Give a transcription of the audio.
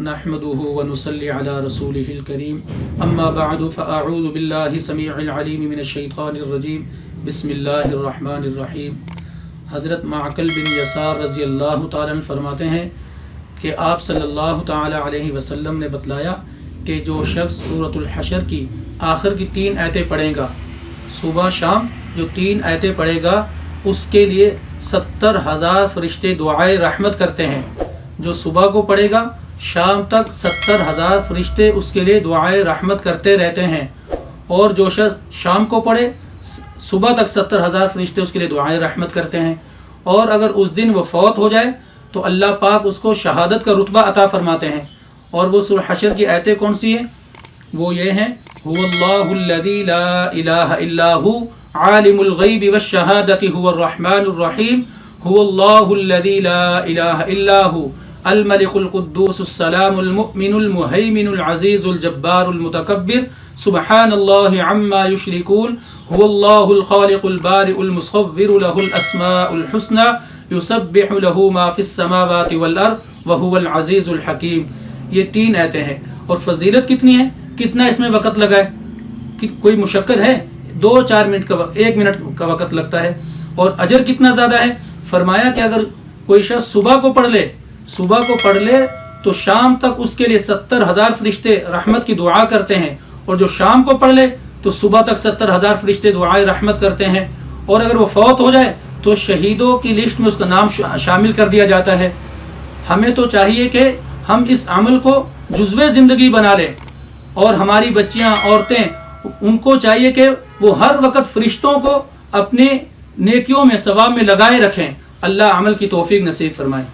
نحمده ونصلي على رسوله الكريم اما بعد فاعوذ بالله السميع العليم من الشيطان الرجيم بسم اللہ الرحمن الرحیم۔ حضرت معقل بن یسار رضی اللہ تعالیٰ عنہ فرماتے ہیں کہ آپ صلی اللہ تعالیٰ علیہ وسلم نے بتلایا کہ جو شخص سورۃ الحشر کی آخر کی 3 آیتیں پڑھے گا، صبح شام جو 3 آیتیں پڑھے گا، اس کے لیے 70,000 فرشتے دعائے رحمت کرتے ہیں۔ جو صبح کو پڑھے گا شام تک 70,000 فرشتے اس کے لیے دعائے رحمت کرتے رہتے ہیں، اور جو شخص شام کو پڑھے صبح تک 70,000 فرشتے اس کے لیے دعائے رحمت کرتے ہیں، اور اگر اس دن وہ فوت ہو جائے تو اللہ پاک اس کو شہادت کا رتبہ عطا فرماتے ہیں۔ اور وہ سورہ حشر کی آیتیں کون سی ہیں؟ وہ یہ ہیں: هو اللہ الذی لا الہ الا هو عالم الغیب والشہادۃ هو الرحمن الرحیم هو اللہ الذی لا الہ الا هو الملك القدوس السلام المؤمن المهيمن العزيز الجبار المتكبر سبحان الله عما يشركون هو الله الخالق البارئ المصور له الأسماء الحسنى يسبح له ما في السماوات والأرض وهو العزيز الحكيم۔ یہ 3 آیتیں ہیں، اور فضیلت کتنی ہے، کتنا اس میں وقت لگا ہے، کوئی مشقت ہے؟ 2-4 منٹ کا 1 منٹ کا وقت لگتا ہے، اور اجر کتنا زیادہ ہے؟ فرمایا کہ اگر کوئی شخص صبح کو پڑھ لے تو شام تک اس کے لیے 70,000 فرشتے رحمت کی دعا کرتے ہیں، اور جو شام کو پڑھ لے تو صبح تک 70,000 فرشتے دعائے رحمت کرتے ہیں، اور اگر وہ فوت ہو جائے تو شہیدوں کی لسٹ میں اس کا نام شامل کر دیا جاتا ہے۔ ہمیں تو چاہیے کہ ہم اس عمل کو جزوِ زندگی بنا لیں، اور ہماری بچیاں، عورتیں، ان کو چاہیے کہ وہ ہر وقت فرشتوں کو اپنے نیکیوں میں، ثواب میں لگائے رکھیں۔ اللہ عمل کی توفیق نصیب فرمائے۔